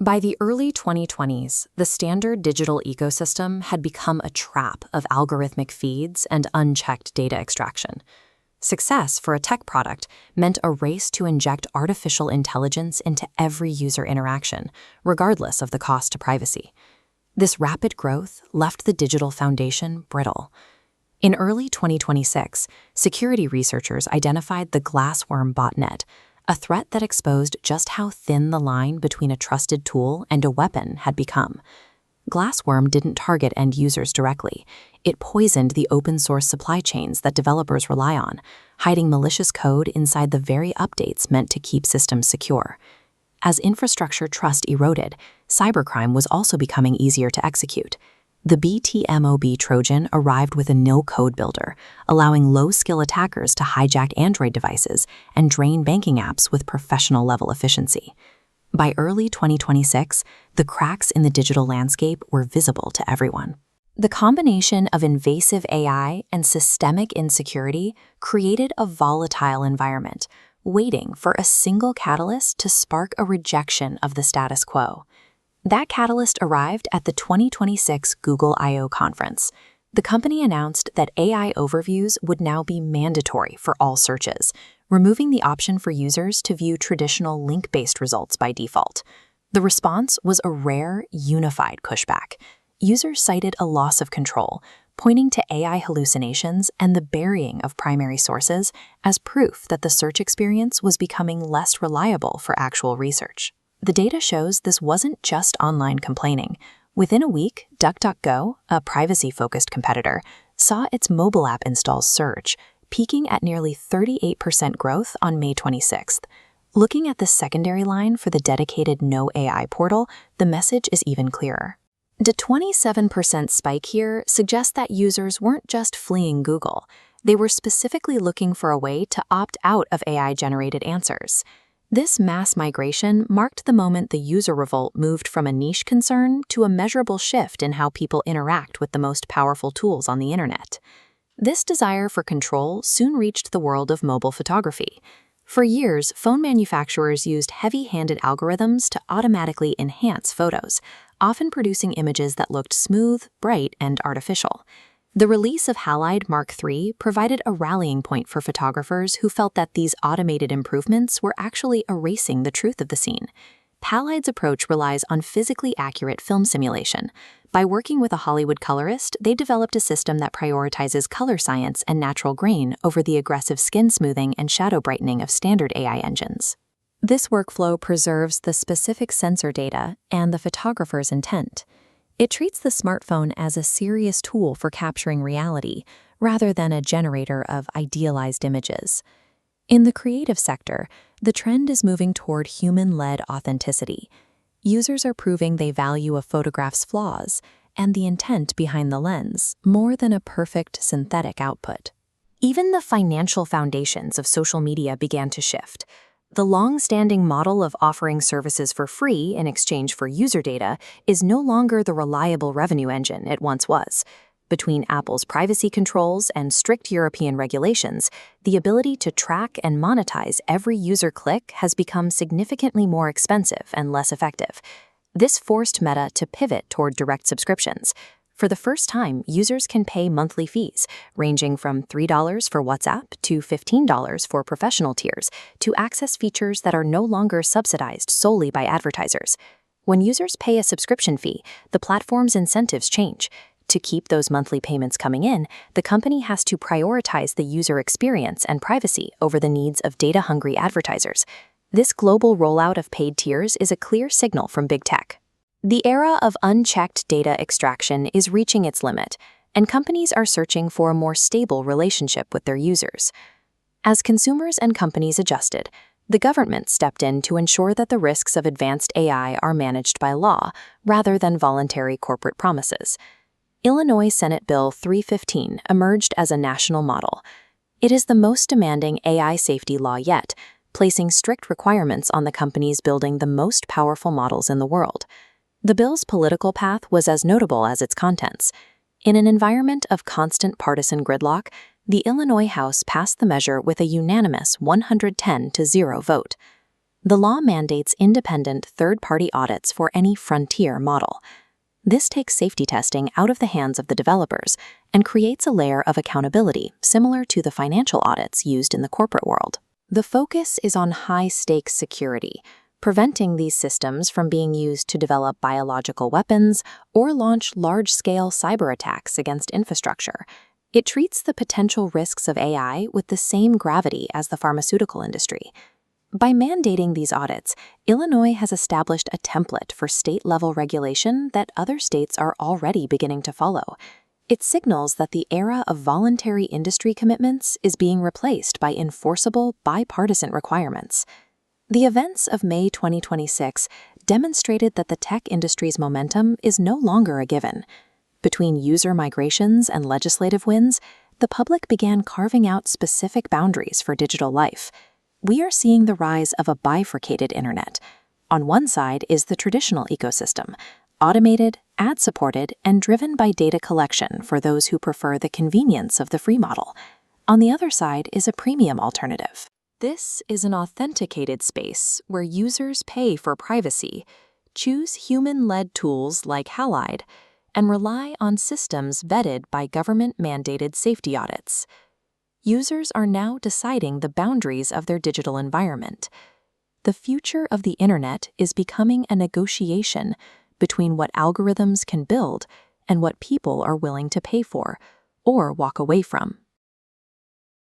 By the early 2020s, the standard digital ecosystem had become a trap of algorithmic feeds and unchecked data extraction. Success for a tech product meant a race to inject artificial intelligence into every user interaction, regardless of the cost to privacy. This rapid growth left the digital foundation brittle. In early 2026, security researchers identified the Glassworm botnet, a threat that exposed just how thin the line between a trusted tool and a weapon had become. Glassworm didn't target end users directly. It poisoned the open-source supply chains that developers rely on, hiding malicious code inside the very updates meant to keep systems secure. As infrastructure trust eroded, cybercrime was also becoming easier to execute. The BTMOB Trojan arrived with a no-code builder, allowing low-skill attackers to hijack Android devices and drain banking apps with professional-level efficiency. By early 2026, the cracks in the digital landscape were visible to everyone. The combination of invasive AI and systemic insecurity created a volatile environment, waiting for a single catalyst to spark a rejection of the status quo. That catalyst arrived at the 2026 Google I/O conference. The company announced that AI overviews would now be mandatory for all searches, removing the option for users to view traditional link-based results by default. The response was a rare, unified pushback. Users cited a loss of control, pointing to AI hallucinations and the burying of primary sources as proof that the search experience was becoming less reliable for actual research. The data shows this wasn't just online complaining. Within a week, DuckDuckGo, a privacy-focused competitor, saw its mobile app installs surge, peaking at nearly 38% growth on May 26th. Looking at the secondary line for the dedicated No AI portal, the message is even clearer. The 27% spike here suggests that users weren't just fleeing Google. They were specifically looking for a way to opt out of AI-generated answers. This mass migration marked the moment the user revolt moved from a niche concern to a measurable shift in how people interact with the most powerful tools on the internet. This desire for control soon reached the world of mobile photography. For years, phone manufacturers used heavy-handed algorithms to automatically enhance photos, often producing images that looked smooth, bright, and artificial. The release of Halide Mark III provided a rallying point for photographers who felt that these automated improvements were actually erasing the truth of the scene. Halide's approach relies on physically accurate film simulation. By working with a Hollywood colorist, they developed a system that prioritizes color science and natural grain over the aggressive skin smoothing and shadow brightening of standard AI engines. This workflow preserves the specific sensor data and the photographer's intent. It treats the smartphone as a serious tool for capturing reality, rather than a generator of idealized images. In the creative sector, the trend is moving toward human-led authenticity. Users are proving they value a photograph's flaws and the intent behind the lens more than a perfect synthetic output. Even the financial foundations of social media began to shift. The long-standing model of offering services for free in exchange for user data is no longer the reliable revenue engine it once was. Between Apple's privacy controls and strict European regulations, the ability to track and monetize every user click has become significantly more expensive and less effective. This forced Meta to pivot toward direct subscriptions. For the first time, users can pay monthly fees, ranging from $3 for WhatsApp to $15 for professional tiers, to access features that are no longer subsidized solely by advertisers. When users pay a subscription fee, the platform's incentives change. To keep those monthly payments coming in, the company has to prioritize the user experience and privacy over the needs of data-hungry advertisers. This global rollout of paid tiers is a clear signal from big tech. The era of unchecked data extraction is reaching its limit, and companies are searching for a more stable relationship with their users. As consumers and companies adjusted, the government stepped in to ensure that the risks of advanced AI are managed by law rather than voluntary corporate promises. Illinois Senate Bill 315 emerged as a national model. It is the most demanding AI safety law yet, placing strict requirements on the companies building the most powerful models in the world. The bill's political path was as notable as its contents. In an environment of constant partisan gridlock, the Illinois House passed the measure with a unanimous 110-0 vote. The law mandates independent third-party audits for any frontier model. This takes safety testing out of the hands of the developers and creates a layer of accountability similar to the financial audits used in the corporate world. The focus is on high-stakes security, preventing these systems from being used to develop biological weapons or launch large-scale cyber attacks against infrastructure. It treats the potential risks of AI with the same gravity as the pharmaceutical industry. By mandating these audits, Illinois has established a template for state-level regulation that other states are already beginning to follow. It signals that the era of voluntary industry commitments is being replaced by enforceable, bipartisan requirements. The events of May 2026 demonstrated that the tech industry's momentum is no longer a given. Between user migrations and legislative wins, the public began carving out specific boundaries for digital life. We are seeing the rise of a bifurcated internet. On one side is the traditional ecosystem, automated, ad-supported, and driven by data collection for those who prefer the convenience of the free model. On the other side is a premium alternative. This is an authenticated space where users pay for privacy, choose human-led tools like Halide, and rely on systems vetted by government-mandated safety audits. Users are now deciding the boundaries of their digital environment. The future of the internet is becoming a negotiation between what algorithms can build and what people are willing to pay for or walk away from.